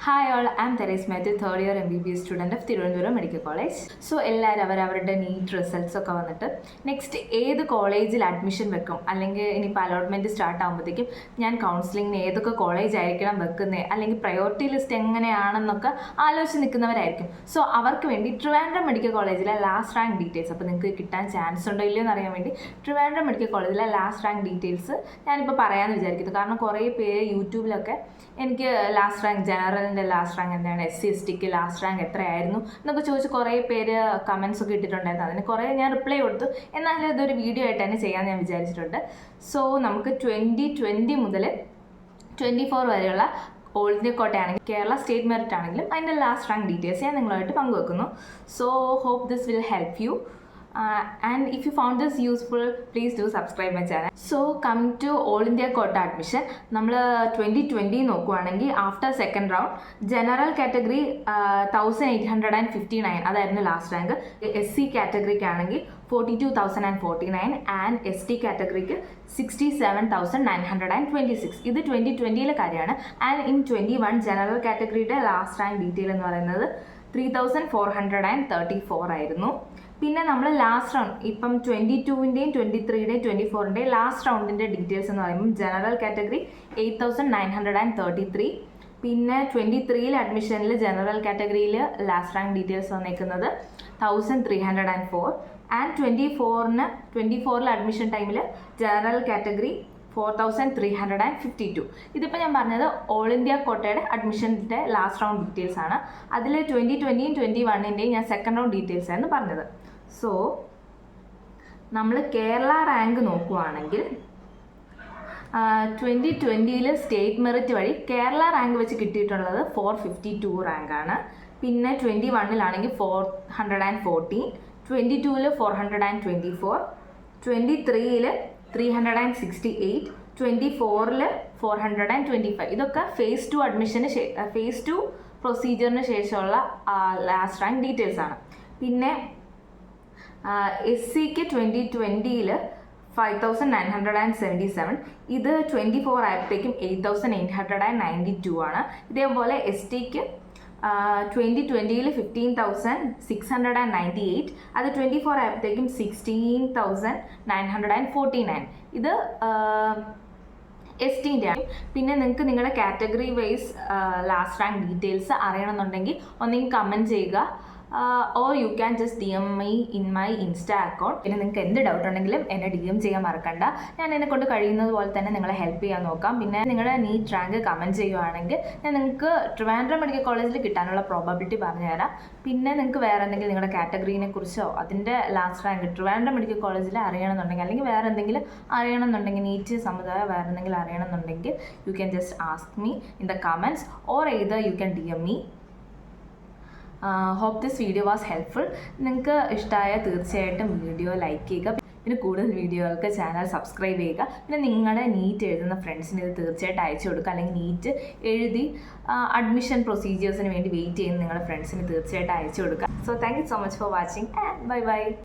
Hi all, I M Therese Mathew, third year MBBS student of Thiruvananthapuram medical college. So എല്ലാവരും അവരവരുടെ NEET results ഒക്കെ വന്നിട്ട് next ഏത് കോളേജിൽ അഡ്മിഷൻ വെക്കും, അല്ലെങ്കിൽ ഇനിയിപ്പോൾ അലോട്ട്മെൻറ്റ് സ്റ്റാർട്ട് ആകുമ്പോഴത്തേക്കും ഞാൻ കൗൺസിലിങ്ങിന് ഏതൊക്കെ കോളേജ് ആയിരിക്കണം വെക്കുന്നത്, അല്ലെങ്കിൽ പ്രയോറിറ്റി ലിസ്റ്റ് എങ്ങനെയാണെന്നൊക്കെ ആലോചിച്ച് നിൽക്കുന്നവരായിരിക്കും. സോ അവർക്ക് വേണ്ടി ട്രിവാൻഡ്രം മെഡിക്കൽ കോളേജിലെ ലാസ്റ്റ് റാങ്ക് ഡീറ്റെയിൽസ്, അപ്പോൾ നിങ്ങൾക്ക് കിട്ടാൻ ചാൻസ് ഉണ്ടോ ഇല്ലയോ എന്നറിയാൻ വേണ്ടി ട്രിവാൻഡ്രം മെഡിക്കൽ കോളേജിലെ ലാസ്റ്റ് റാങ്ക് ഡീറ്റെയിൽസ് ഞാനിപ്പോൾ പറയാമെന്ന് വിചാരിക്കുന്നു. കാരണം കുറേ പേര് യൂട്യൂബിലൊക്കെ എനിക്ക് ലാസ്റ്റ് റാങ്ക് ജനറലിൻ്റെ ലാസ്റ്റ് റാങ്ക് എന്താണ്, SC/STക്ക് ലാസ്റ്റ് റാങ്ക് എത്രയായിരുന്നു എന്നൊക്കെ ചോദിച്ച് കുറേ പേര് കമൻസ് ഒക്കെ ഇട്ടിട്ടുണ്ടായിരുന്നു. അതിന് കുറേ ഞാൻ റിപ്ലൈ കൊടുത്തു. എന്നാലും ഇതൊരു വീഡിയോ ആയിട്ട് തന്നെ ചെയ്യാൻ ഞാൻ വിചാരിച്ചിട്ടുണ്ട്. സോ നമുക്ക് 2020 മുതൽ 24 വരെയുള്ള ഓൾ ഇന്ത്യ കോട്ടയാണെങ്കിൽ കേരള സ്റ്റേറ്റ് മെറിറ്റ് ആണെങ്കിലും അതിൻ്റെ ലാസ്റ്റ് റാങ്ക് ഡീറ്റെയിൽസ് ഞാൻ നിങ്ങളുമായിട്ട് പങ്കുവെക്കുന്നു. So hope this will help you. And if you found this useful, please do subscribe my channel. So coming to all India quota admission, നമ്മൾ 2020 നോക്കുവാണെങ്കിൽ after second round general category 1859 അതായിരുന്നു last rank. SC കാറ്റഗറിക്ക് ആണെങ്കിൽ 42,049 and ST കാറ്റഗറിക്ക് 67,926. ഇത് 2020 കാര്യമാണ്. And in 21 general കാറ്റഗറിയുടെ last rank detail എന്ന് പറയുന്നത് 3,434 ആയിരുന്നു. പിന്നെ നമ്മൾ ലാസ്റ്റ് റൗണ്ട് ഇപ്പം 22-ൻ്റെയും 23-യുടെയും 24-ൻ്റെയും ലാസ്റ്റ് റൗണ്ടിൻ്റെ ഡീറ്റെയിൽസ് എന്ന് പറയുമ്പോൾ ജനറൽ കാറ്റഗറി 8,933. പിന്നെ 23-ൽ അഡ്മിഷനിൽ ജനറൽ കാറ്റഗറിയിൽ ലാസ്റ്റ് റാങ്ക് ഡീറ്റെയിൽസ് വന്നേക്കുന്നത് 1,304. ആൻഡ് 24-ൽ അഡ്മിഷൻ ടൈമിൽ ജനറൽ കാറ്റഗറി 4,352. ഇതിപ്പോൾ ഞാൻ പറഞ്ഞത് ഓൾ ഇന്ത്യ കോട്ടയുടെ അഡ്മിഷൻ്റെ ലാസ്റ്റ് റൗണ്ട് ഡീറ്റെയിൽസ് ആണ്. അതിൽ 2020-യും 21-ൻ്റെയും ഞാൻ സെക്കൻഡ് റൗണ്ട് ഡീറ്റെയിൽസ് ആയിരുന്നു പറഞ്ഞത്. സോ നമ്മൾ കേരള റാങ്ക് നോക്കുവാണെങ്കിൽ 2020-ൽ സ്റ്റേറ്റ് മെറിറ്റ് വഴി കേരള റാങ്ക് വെച്ച് കിട്ടിയിട്ടുള്ളത് 452 റാങ്കാണ്. പിന്നെ 21-ലാണെങ്കിൽ 414, 22-ൽ 424, 23-ൽ 368, 24-ൽ 425. ഇതൊക്കെ ഫേസ് 2 അഡ്മിഷന് ഫേസ് 2 പ്രൊസീജിയറിന് ശേഷമുള്ള ലാസ്റ്റ് റാങ്ക് ഡീറ്റെയിൽസ് ആണ്. പിന്നെ SCക്ക് 2020-ൽ 5,977. ഇത് 24 ആയപ്പോഴത്തേക്കും 8,892 ആണ്. ഇതേപോലെ STക്ക് 2020-ൽ 15,698. അത് 24 ആയപ്പോഴത്തേക്കും 16,949. ഇത് STൻ്റെ ആണ്. പിന്നെ നിങ്ങൾക്ക് നിങ്ങളുടെ category wise last rank details അറിയണമെന്നുണ്ടെങ്കിൽ ഒന്നെങ്കിൽ കമൻറ്റ് ചെയ്യുക, or you can just DM me in my insta account. പിന്നെ നിങ്ങൾക്ക് എന്ത് ഡൗട്ട് ഉണ്ടെങ്കിലും എന്നെ DM ചെയ്യാൻ മറക്കണ്ട. ഞാൻ എന്നെ കൊണ്ട് കഴിയുന്നത് പോലെ തന്നെ നിങ്ങളെ ഹെൽപ്പ് ചെയ്യാൻ നോക്കാം. പിന്നെ നിങ്ങളുടെ നീറ്റ് റാങ്ക് കമൻറ്റ് ചെയ്യുവാണെങ്കിൽ ഞാൻ നിങ്ങൾക്ക് ട്രിവാൻഡ്രം മെഡിക്കൽ കോളേജിൽ കിട്ടാനുള്ള പ്രോബബിലിറ്റി പറഞ്ഞുതരാം. പിന്നെ നിങ്ങൾക്ക് വേറെ എന്തെങ്കിലും നിങ്ങളുടെ കാറ്റഗറീനെ കുറിച്ചോ അതിൻ്റെ ലാസ്റ്റ് റാങ്ക് ട്രിവാൻഡ്രം മെഡിക്കൽ കോളേജിൽ അറിയണമെന്നുണ്ടെങ്കിൽ, അല്ലെങ്കിൽ വേറെ എന്തെങ്കിലും അറിയണമെന്നുണ്ടെങ്കിൽ, നീറ്റ് സമുദായം വേറെ എന്തെങ്കിലും അറിയണമെന്നുണ്ടെങ്കിൽ you can just ask me in the comments or either you can DM me. Hope this video was helpful. നിങ്ങൾക്ക് ഇഷ്ടമായ തീർച്ചയായിട്ടും വീഡിയോ ലൈക്ക് ചെയ്യുക. പിന്നെ കൂടുതൽ വീഡിയോകൾക്ക് ചാനൽ സബ്സ്ക്രൈബ് ചെയ്യുക. പിന്നെ നിങ്ങളുടെ നീറ്റ് എഴുതുന്ന ഫ്രണ്ട്സിന് ഇത് തീർച്ചയായിട്ടും അയച്ചു കൊടുക്കുക. അല്ലെങ്കിൽ നീറ്റ് എഴുതി അഡ്മിഷൻ പ്രൊസീജിയേഴ്സിന് വേണ്ടി വെയിറ്റ് ചെയ്യുന്ന നിങ്ങളുടെ ഫ്രണ്ട്സിന് തീർച്ചയായിട്ടും അയച്ചു കൊടുക്കുക. So thank you so much for watching and bye bye.